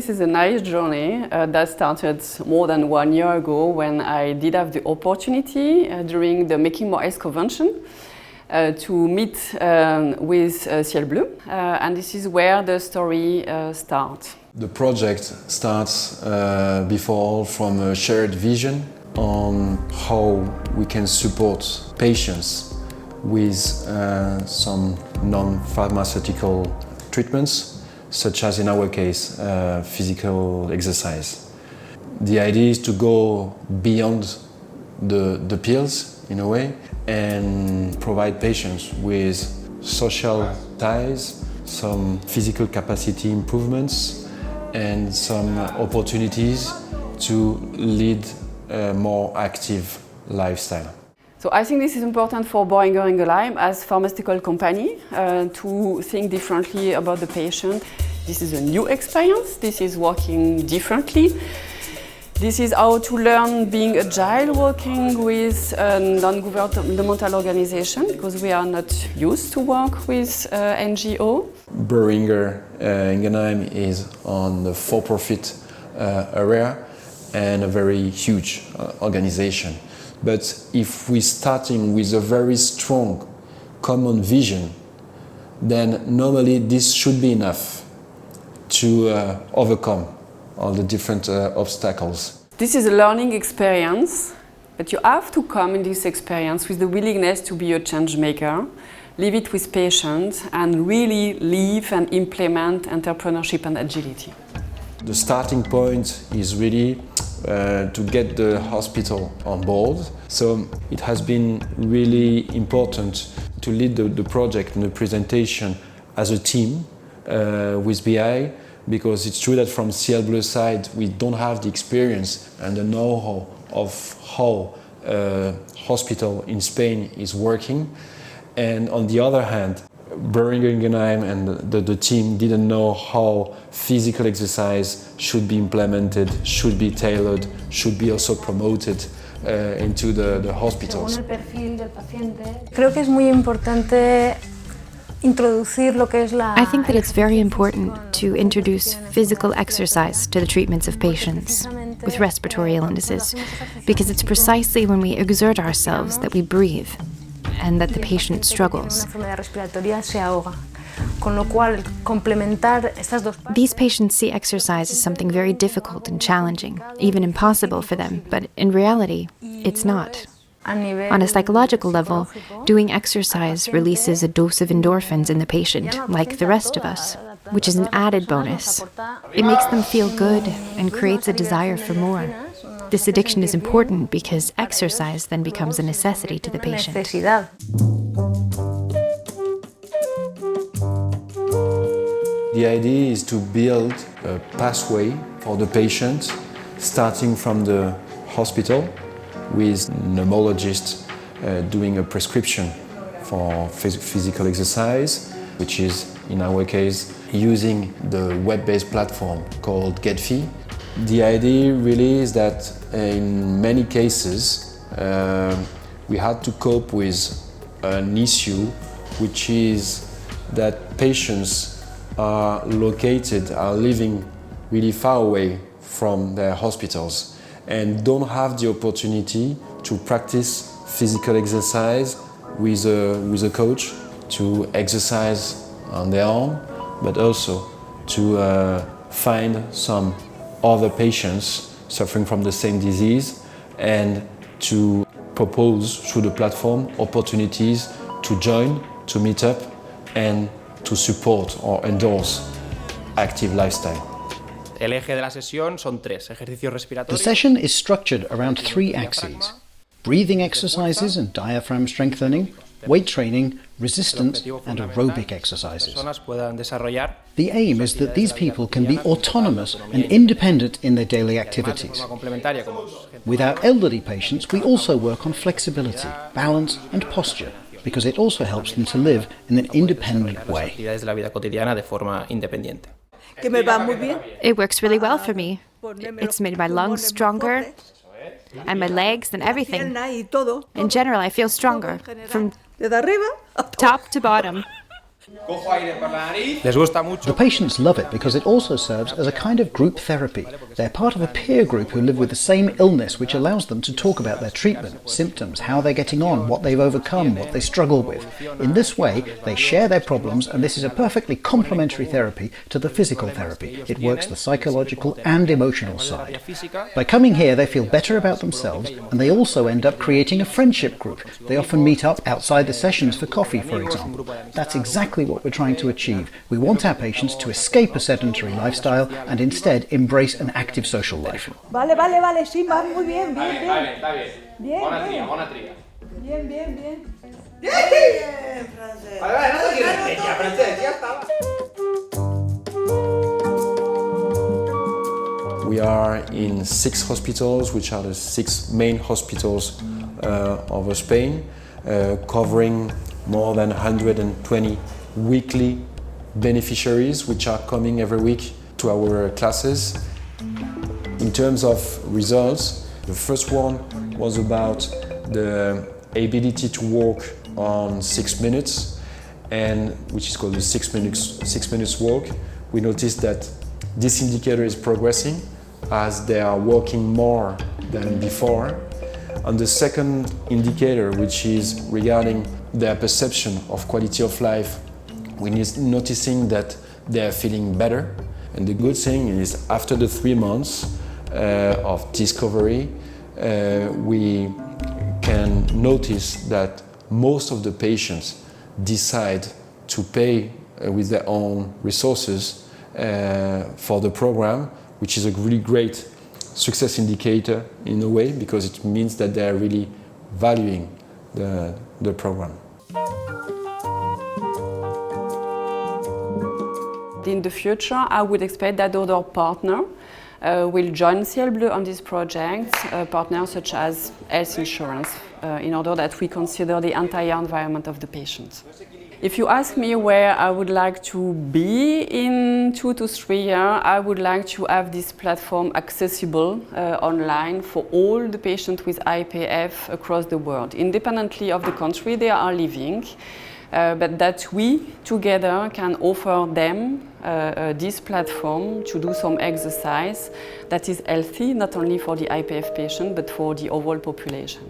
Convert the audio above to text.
this is a nice journey that started more than 1 year ago when I did have the opportunity during the Making More Ice convention to meet with Siel Bleu, and this is where the story starts. The project starts before all from a shared vision on how we can support patients with some non-pharmaceutical treatments, such as in our case, physical exercise. The idea is to go beyond the pills in a way and provide patients with social ties, some physical capacity improvements and some opportunities to lead a more active lifestyle. So I think this is important for Boehringer Ingelheim as pharmaceutical company to think differently about the patient. This is a new experience, this is working differently. This is how to learn being agile, working with a non-governmental organization, because we are not used to work with NGO. Boehringer Ingelheim is on the for-profit area and a very huge organization. But if we're starting with a very strong common vision, then normally this should be enough to overcome all the different obstacles. This is a learning experience, but you have to come in this experience with the willingness to be a change maker, live it with patience, and really live and implement entrepreneurship and agility. The starting point is really to get the hospital on board. So it has been really important to lead the project and the presentation as a team with BI, because it's true that from Siel Bleu side we don't have the experience and the know-how of how a hospital in Spain is working. And on the other hand, Boehringer Ingelheim and the team didn't know how physical exercise should be implemented, should be tailored, should be also promoted into the hospitals. Creo que es muy importante introducir lo que es la... I think that it's very important to introduce physical exercise to the treatments of patients with respiratory illnesses, because it's precisely when we exert ourselves that we breathe and that the patient struggles. These patients see exercise as something very difficult and challenging, even impossible for them, but in reality, it's not. On a psychological level, doing exercise releases a dose of endorphins in the patient, like the rest of us, which is an added bonus. It makes them feel good and creates a desire for more. This addiction is important because exercise then becomes a necessity to the patient. The idea is to build a pathway for the patient, starting from the hospital, with a neurologist doing a prescription for physical exercise, which is, in our case, using the web-based platform called GetFi. The idea really is that in many cases we had to cope with an issue, which is that patients are living really far away from their hospitals and don't have the opportunity to practice physical exercise with a coach, to exercise on their own, but also to find some other patients suffering from the same disease and to propose through the platform opportunities to join, to meet up and to support or endorse active lifestyle. El eje de la sesión son 3 ejercicios respiratorios. The session is structured around 3 axes: breathing exercises and diaphragm strengthening, weight training, resistance and aerobic exercises. The aim is that these people can be autonomous and independent in their daily activities. With our elderly patients, we also work on flexibility, balance and posture, because it also helps them to live in an independent way. It works really well for me. It's made my lungs stronger and my legs and everything. In general, I feel stronger from top to bottom. Les gusta mucho. The patients love it because it also serves as a kind of group therapy. They're part of a peer group who live with the same illness, which allows them to talk about their treatment, symptoms, how they're getting on, what they've overcome, what they struggle with. In this way, they share their problems, and this is a perfectly complementary therapy to the physical therapy. It works the psychological and emotional side. By coming here, they feel better about themselves, and they also end up creating a friendship group. They often meet up outside the sessions for coffee, for example. That's exactly what we're trying to achieve. We want our patients to escape a sedentary lifestyle and instead embrace an active social life. Vale, sí, va muy bien, bien. Está bien. Bien, Buena tría. Bien. Vale, no te quieres ya, francés, ya está. We are in 6 hospitals, which are the 6 main hospitals over Spain, covering more than 120 weekly beneficiaries, which are coming every week to our classes. In terms of results, the first one was about the ability to walk on 6 minutes, and which is called the 6 minutes walk. We noticed that this indicator is progressing as they are walking more than before. On the second indicator, which is regarding their perception of quality of life, we're noticing that they are feeling better. And the good thing is, after the 3 months of discovery, we can notice that most of the patients decide to pay with their own resources for the program, which is a really great success indicator in a way, because it means that they are really valuing the program. In the future, I would expect that other partners will join Siel Bleu on this project, partners such as health insurance, in order that we consider the entire environment of the patient. If you ask me where I would like to be in 2 to 3 years, I would like to have this platform accessible online for all the patients with IPF across the world, independently of the country they are living, but that we together can offer them this platform to do some exercise that is healthy, not only for the IPF patient, but for the overall population.